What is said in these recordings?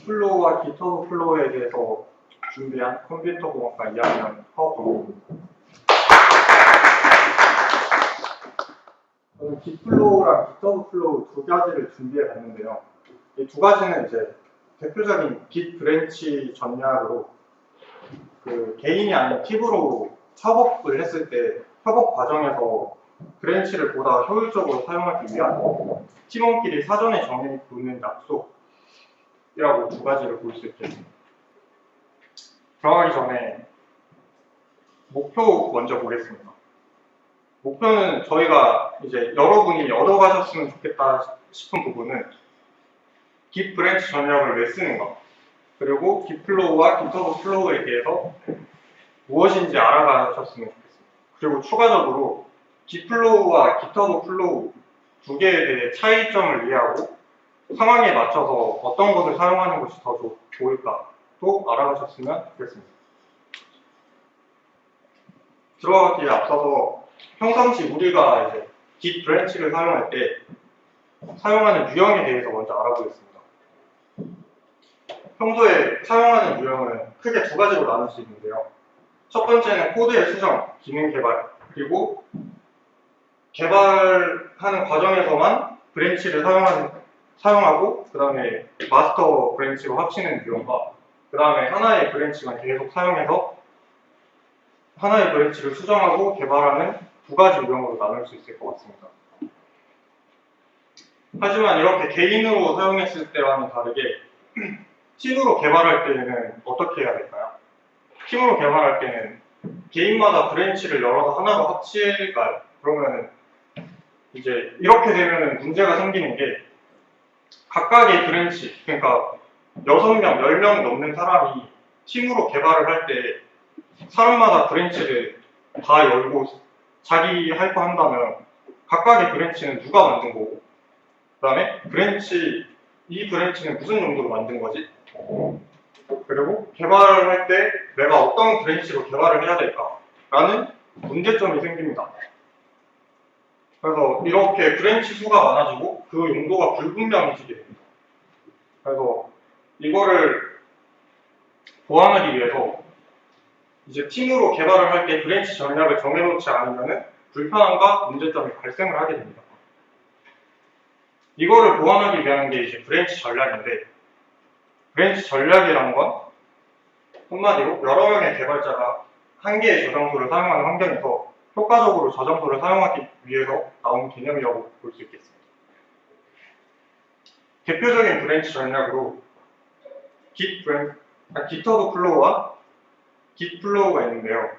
깃플로우와 깃허브 플로우에 대해서 준비한 컴퓨터 공학과 2학년 허범입니다. 저는 깃플로우랑 깃허브 플로우 두 가지를 준비해 봤는데요. 이 두 가지는 이제 대표적인 깃 브랜치 전략으로 개인이 아닌 팀으로 협업을 했을 때 협업 과정에서 브랜치를 보다 효율적으로 사용하기 위한 팀원끼리 사전에 정해놓는 약속이라고 두 가지를 볼 수 있겠습니다. 들어가기 전에 목표 먼저 보겠습니다. 목표는 저희가 이제 여러분이 얻어가셨으면 좋겠다 싶은 부분은 깃 브랜치 전략을 왜 쓰는가, 그리고 깃 플로우와 깃허브 플로우에 대해서 무엇인지 알아가셨으면 좋겠습니다. 그리고 추가적으로 깃 플로우와 깃허브 플로우 두 개에 대해 차이점을 이해하고 상황에 맞춰서 어떤 것을 사용하는 것이 더 좋을까도 알아가셨으면 좋겠습니다. 들어가기에 앞서서 평상시 우리가 이제 깃 브랜치를 사용할 때 사용하는 유형에 대해서 먼저 알아보겠습니다. 평소에 사용하는 유형은 크게 두 가지로 나눌 수 있는데요. 첫 번째는 코드의 수정, 기능 개발, 그리고 개발하는 과정에서만 브랜치를 사용하고 그 다음에 마스터 브랜치로 합치는 유형과 그 다음에 하나의 브랜치만 계속 사용해서 하나의 브랜치를 수정하고 개발하는 두 가지 유형으로 나눌 수 있을 것 같습니다. 하지만 이렇게 개인으로 사용했을 때와는 다르게 팀으로 개발할 때는 어떻게 해야 될까요? 팀으로 개발할 때는 개인마다 브랜치를 열어서 하나로 합칠까요? 그러면 이제 이렇게 되면 문제가 생기는 게 각각의 브랜치, 그러니까 6명, 10명 넘는 사람이 팀으로 개발을 할 때 사람마다 브랜치를 다 열고 자기 할 거 한다면 각각의 브랜치는 누가 만든 거고, 그 다음에 이 브랜치는 무슨 용도로 만든 거지? 그리고 개발을 할 때 내가 어떤 브랜치로 개발을 해야 될까라는 문제점이 생깁니다. 그래서 이렇게 브랜치 수가 많아지고 그 용도가 불분명해지게 됩니다. 그래서 이거를 보완하기 위해서 이제 팀으로 개발을 할 때 브랜치 전략을 정해놓지 않으면 불편함과 문제점이 발생을 하게 됩니다. 이거를 보완하기 위한 게 이제 브랜치 전략인데, 브랜치 전략이라는 건 한마디로 여러 명의 개발자가 한 개의 저장소를 사용하는 환경에서 효과적으로 저장소를 사용하기 위해서 나온 개념이라고 볼 수 있겠습니다. 대표적인 브랜치 전략으로 깃허브 플로우와 깃 플로우가 있는데요.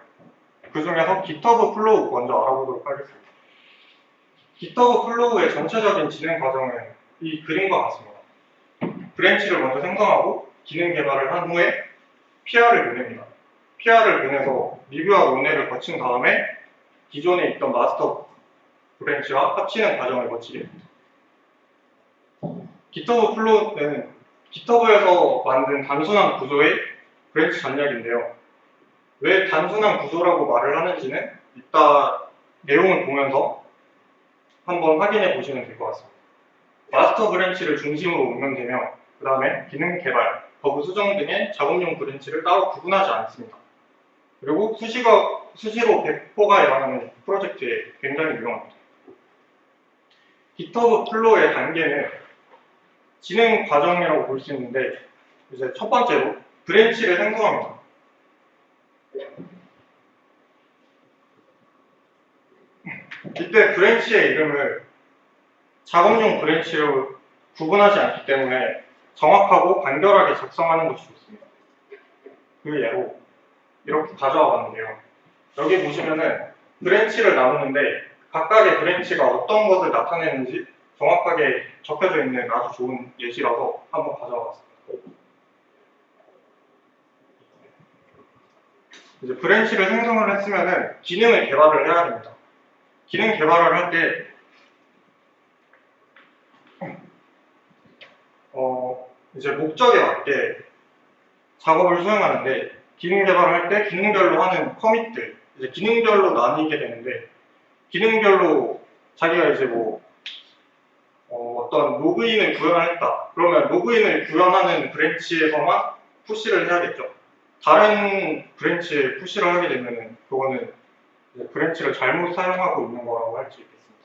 그 중에서 깃허브 플로우 먼저 알아보도록 하겠습니다. 깃허브 플로우의 전체적인 진행 과정은 이 그림과 같습니다. 브랜치를 먼저 생성하고 기능 개발을 한 후에 PR을 보냅니다. PR을 보내서 리뷰와 논의를 거친 다음에 기존에 있던 마스터 브랜치와 합치는 과정을 거치게 됩니다. 깃허브 플로우는 깃허브에서 만든 단순한 구조의 브랜치 전략인데요. 왜 단순한 구조라고 말을 하는지는 이따 내용을 보면서 한번 확인해 보시면 될 것 같습니다. 마스터 브랜치를 중심으로 운영되며 그 다음에 기능 개발, 버그 수정 등의 작업용 브랜치를 따로 구분하지 않습니다. 그리고 수시로 배포가 일어나는 프로젝트에 굉장히 유용합니다. 깃허브 플로우의 단계는 진행 과정이라고 볼 수 있는데, 이제 첫 번째로 브랜치를 생성합니다. 이때 브랜치의 이름을 작업용 브랜치로 구분하지 않기 때문에 정확하고 간결하게 작성하는 것이 좋습니다. 그 예로 이렇게 가져와 봤는데요. 여기 보시면은 브랜치를 나누는데 각각의 브랜치가 어떤 것을 나타내는지 정확하게 적혀져 있는 아주 좋은 예시라서 한번 가져와 봤습니다. 이제 브랜치를 생성을 했으면은 기능을 개발을 해야 됩니다. 기능 개발을 할 때 이제 목적에 맞게 작업을 수행하는데, 기능 개발을 할 때 기능별로 하는 커밋들, 이제 기능별로 나뉘게 되는데, 기능별로 자기가 이제 어떤 로그인을 구현을 했다. 그러면 로그인을 구현하는 브랜치에서만 푸시를 해야겠죠. 다른 브랜치에 푸시를 하게 되면은 그거는 브랜치를 잘못 사용하고 있는 거라고 할 수 있겠습니다.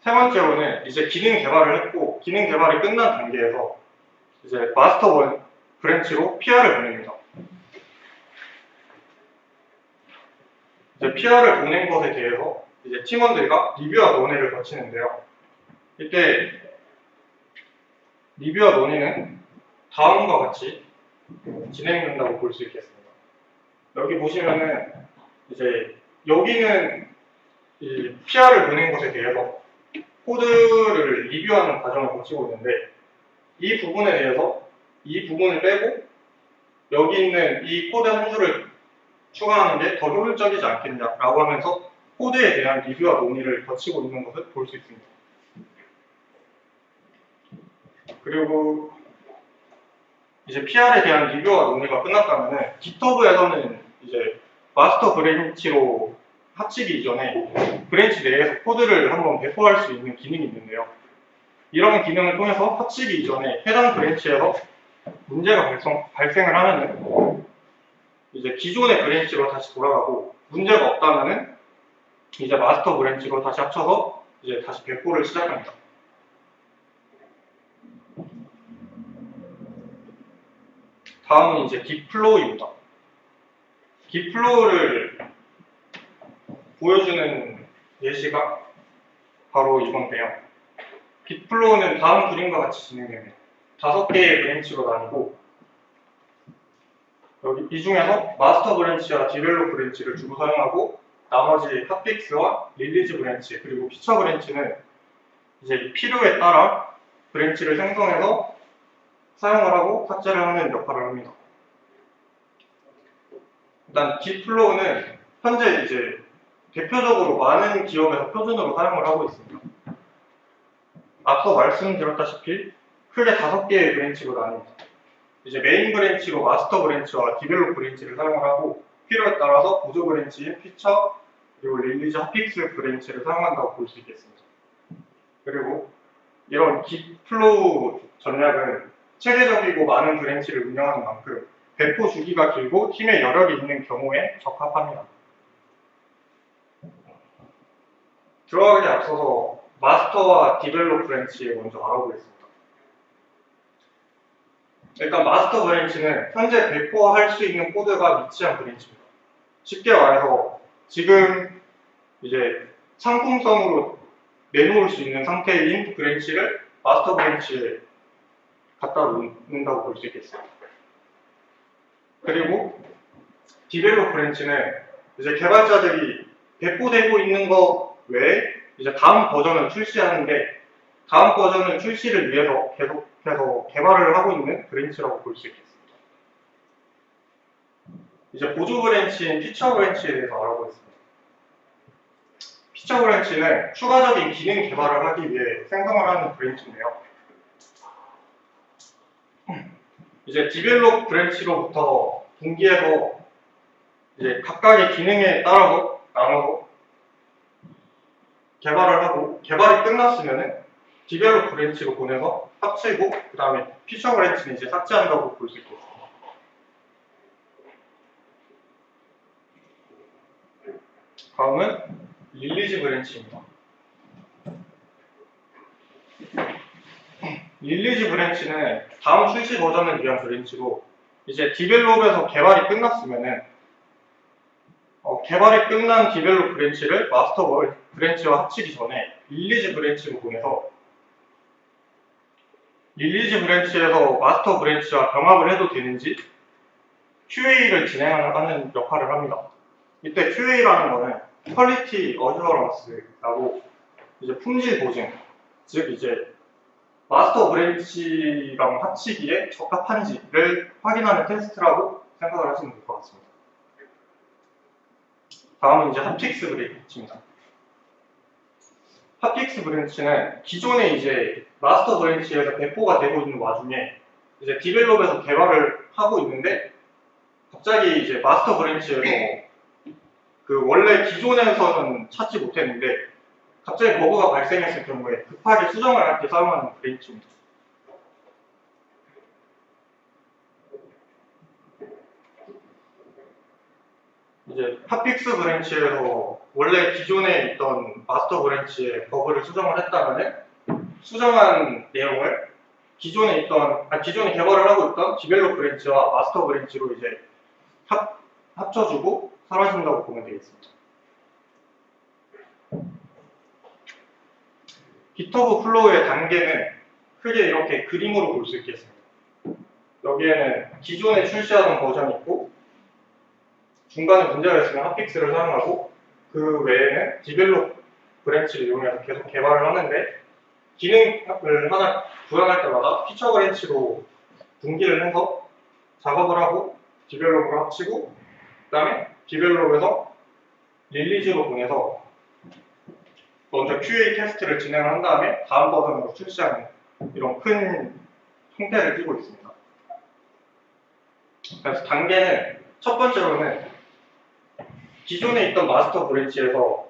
세 번째로는 이제 기능 개발을 했고 기능 개발이 끝난 단계에서 이제 마스터 브랜치로 PR을 보냅니다. 이제 PR을 보낸 것에 대해서 이제 팀원들과 리뷰와 논의를 거치는데요. 이때 리뷰와 논의는 다음과 같이 진행된다고 볼 수 있겠습니다. 여기 보시면은 이제 여기는 이 PR을 보낸 것에 대해서 코드를 리뷰하는 과정을 거치고 있는데 이 부분에 대해서 이 부분을 빼고 여기 있는 이 코드 한 줄을 추가하는 게 더 효율적이지 않겠냐라고 하면서 코드에 대한 리뷰와 논의를 거치고 있는 것을 볼 수 있습니다. 그리고 이제 PR에 대한 리뷰와 논의가 끝났다면은 GitHub에서는 이제 마스터 브랜치로 합치기 이전에 브랜치 내에서 코드를 한번 배포할 수 있는 기능이 있는데요. 이런 기능을 통해서 합치기 이전에 해당 브랜치에서 문제가 발생을 하면은 이제 기존의 브랜치로 다시 돌아가고 문제가 없다면은 이제 마스터 브랜치로 다시 합쳐서 이제 다시 배포를 시작합니다. 다음은 이제 깃플로우입니다. 깃플로우를 보여주는 예시가 바로 이건데요. 깃플로우는 다음 그림과 같이 진행됩니다. 5개의 브랜치로 나뉘고 여기 이 중에서 마스터 브랜치와 디벨롭 브랜치를 주로 사용하고 나머지 핫픽스와 릴리즈 브랜치 그리고 피처 브랜치는 이제 필요에 따라 브랜치를 생성해서 사용을 하고 삭제를 하는 역할을 합니다. 일단 깃플로우는 현재 이제 대표적으로 많은 기업에서 표준으로 사용을 하고 있습니다. 앞서 말씀드렸다시피 크게 5개의 브랜치로 나뉩니다. 이제 메인 브랜치로 마스터 브랜치와 디벨롭 브랜치를 사용을 하고 필요에 따라서 보조 브랜치인 피처 그리고 릴리즈 핫픽스 브랜치를 사용한다고 볼 수 있겠습니다. 그리고 이런 깃플로우 전략은 체계적이고 많은 브랜치를 운영하는 만큼 배포 주기가 길고 팀의 여력이 있는 경우에 적합합니다. 들어가기 앞서서 마스터와 디벨롭 브랜치에 먼저 알아보겠습니다. 일단 마스터 브랜치는 현재 배포할 수 있는 코드가 위치한 브랜치입니다. 쉽게 말해서 지금 이제 상품성으로 내놓을 수 있는 상태인 브랜치를 마스터 브랜치에 갖다 놓는다고 볼 수 있겠습니다. 그리고 디벨롭 브랜치는 이제 개발자들이 배포되고 있는 것 외에 이제 다음 버전을 출시하는데 다음 버전을 출시를 위해서 계속해서 개발을 하고 있는 브랜치라고 볼 수 있겠습니다. 이제 보조 브랜치인 피처 브랜치에 대해서 알아보겠습니다. 피처 브랜치는 추가적인 기능 개발을 하기 위해 생성을 하는 브랜치인데요. 이제 디벨롭 브랜치로부터 분기해서 이제 각각의 기능에 따라서 나눠서 개발을 하고 개발이 끝났으면은 디벨롭 브랜치로 보내서 합치고 그 다음에 피처 브랜치는 이제 삭제한다고 볼 수 있겠습니다. 다음은 릴리즈 브랜치입니다. 릴리즈 브랜치는 다음 출시 버전을 위한 브랜치로 이제 디벨롭에서 개발이 끝났으면은 개발이 끝난 디벨롭 브랜치를 마스터 브랜치와 합치기 전에 릴리즈 브랜치로 보내서 릴리즈 브랜치에서 마스터 브랜치와 병합을 해도 되는지 QA를 진행하는 역할을 합니다. 이때 QA라는 거는 퀄리티 어슈어런스라고 이제 품질 보증, 즉 이제 마스터 브랜치랑 합치기에 적합한지를 확인하는 테스트라고 생각을 하시면 될 것 같습니다. 다음은 이제 핫픽스 브랜치입니다. 핫픽스 브랜치는 기존에 이제 마스터 브랜치에서 배포가 되고 있는 와중에 이제 디벨롭에서 개발을 하고 있는데 갑자기 이제 마스터 브랜치에서 그 원래 기존에서는 찾지 못했는데 갑자기 버그가 발생했을 경우에 급하게 수정을 할 때 사용하는 브랜치입니다. 이제 핫픽스 브랜치에서 원래 기존에 있던 마스터 브랜치에 버그를 수정을 했다면 수정한 내용을 기존에 개발을 하고 있던 디벨롭 브랜치와 마스터 브랜치로 이제 합쳐주고 사라진다고 보면 되겠습니다. GitHub 플로우의 단계는 크게 이렇게 그림으로 볼 수 있겠습니다. 여기에는 기존에 출시하던 버전이 있고 중간에 문제가 있으면 핫픽스를 사용하고 그 외에는 디벨롭 브랜치를 이용해서 계속 개발을 하는데 기능을 하나 구현할 때마다 피처 브랜치로 분기를 해서 작업을 하고 디벨롭을 합치고 그 다음에 디벨롭에서 릴리즈로 보내서 먼저 QA 테스트를 진행을 한 다음에 다음 버전으로 출시하는 이런 큰 형태를 띠고 있습니다. 그래서 단계는 첫 번째로는 기존에 있던 마스터 브랜치에서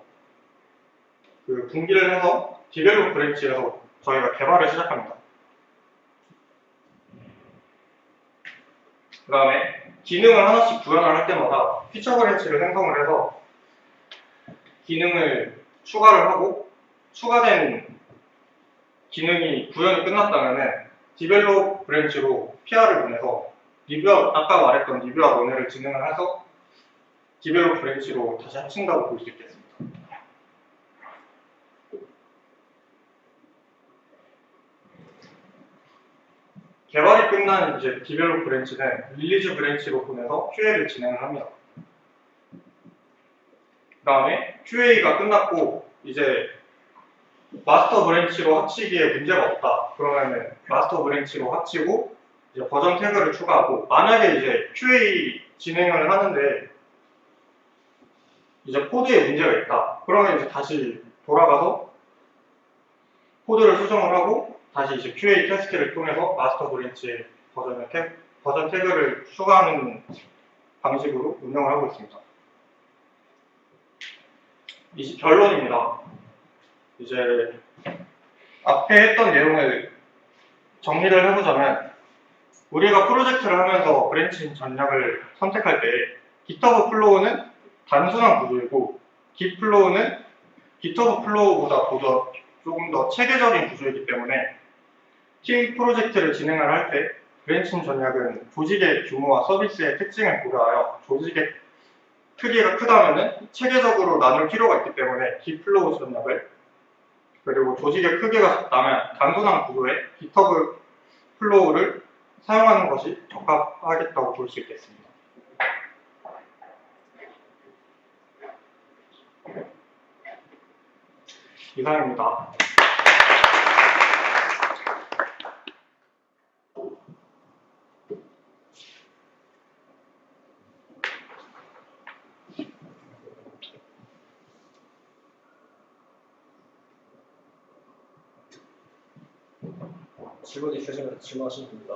그 분기를 해서 디벨롭 브랜치에서 저희가 개발을 시작합니다. 그 다음에 기능을 하나씩 구현을 할 때마다 피처 브랜치를 생성을 해서 기능을 추가를 하고 추가된 기능이 구현이 끝났다면 디벨롭 브랜치로 PR을 보내서 아까 말했던 리뷰와 원회를 진행을 해서 디벨롭 브랜치로 다시 합친다고 볼 수 있겠습니다. 개발이 끝난 이제 디벨롭 브랜치는 릴리즈 브랜치로 보내서 QA를 진행을 합니다. 그 다음에 QA가 끝났고 이제 마스터 브랜치로 합치기에 문제가 없다. 그러면은 마스터 브랜치로 합치고 이제 버전 태그를 추가하고 만약에 이제 QA 진행을 하는데 이제 코드에 문제가 있다. 그러면 이제 다시 돌아가서 코드를 수정을 하고 다시 이제 QA 테스트를 통해서 마스터 브랜치에 버전 태그를 추가하는 방식으로 운영을 하고 있습니다. 이제 결론입니다. 이제 앞에 했던 내용을 정리를 해보자면 우리가 프로젝트를 하면서 브랜치 전략을 선택할 때 GitHub 플로우는 단순한 구조이고 Git 플로우는 GitHub 플로우보다 조금 더 체계적인 구조이기 때문에 팀 프로젝트를 진행을 할 때 브랜치 전략은 조직의 규모와 서비스의 특징을 고려하여 조직의 크기가 크다면 체계적으로 나눌 필요가 있기 때문에 Git 플로우 전략을 그리고 조직의 크기가 작다면 단순한 구조의 GitHub 플로우를 사용하는 것이 적합하겠다고 볼 수 있겠습니다. 이상입니다. 질문 있으시면 질문하시면 됩니다.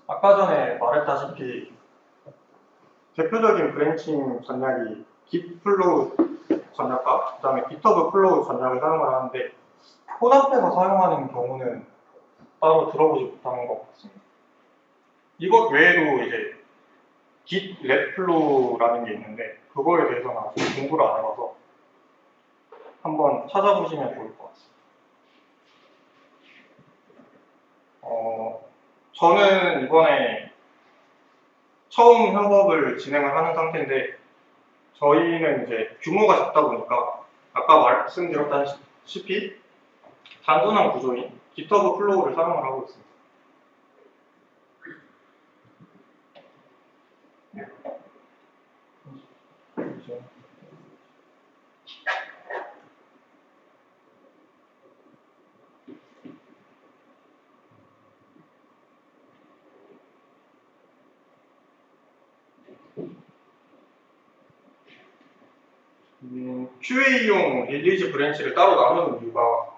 아까 전에 말했다시피 대표적인 브랜칭 전략이 Git 플로우 전략과 그 다음에 GitHub 플로우 전략을 사용을 하는데 코드 앞에서 사용하는 경우는 따로 들어보지 못하는 것 같습니다. 이것 외에도 이제 Git 랩 플로우라는 게 있는데 그거에 대해서는 아직 공부를 안 해봐서 한번 찾아보시면 좋을 것 같습니다. 저는 이번에 처음 협업을 진행을 하는 상태인데 저희는 이제 규모가 작다 보니까 아까 말씀드렸다시피 단순한 구조인 GitHub 플로우를 사용을 하고 있습니다. QA용 릴리즈 브랜치를 따로 나누는 이유가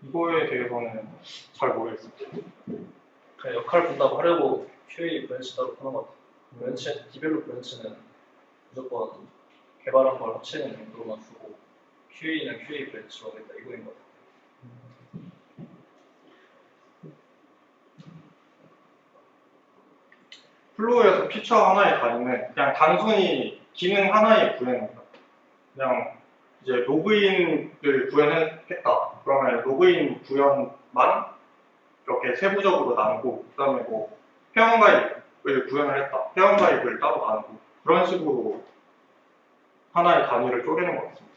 이거에 대해서는 잘 모르겠습니다. 그냥 역할 분담하려고 QA 브랜치 따로 하는 것 같아요. 브랜치, 디벨롭 브랜치는 무조건 개발한 걸 합치는 용도로만 쓰고 QA는 QA 브랜치로 하겠다 이거인 것 같아요. 플로우에서 피처 하나의 단위는 그냥 단순히 기능 하나의 구현입니다. 그냥 이제 로그인을 구현했겠다. 그러면 로그인 구현만 이렇게 세부적으로 나누고, 그 다음에 뭐 회원가입을 구현을 했다. 회원가입을 따로 나누고, 그런 식으로 하나의 단위를 쪼개는 것 같습니다.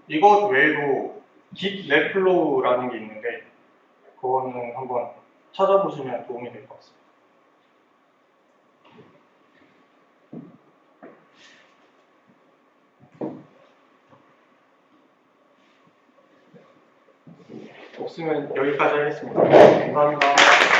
이것 외에도 Git 랩플로우라는 게 있는데 그거는 한번 찾아보시면 도움이 될 것 같습니다. 없으면 여기까지 하겠습니다. 감사합니다.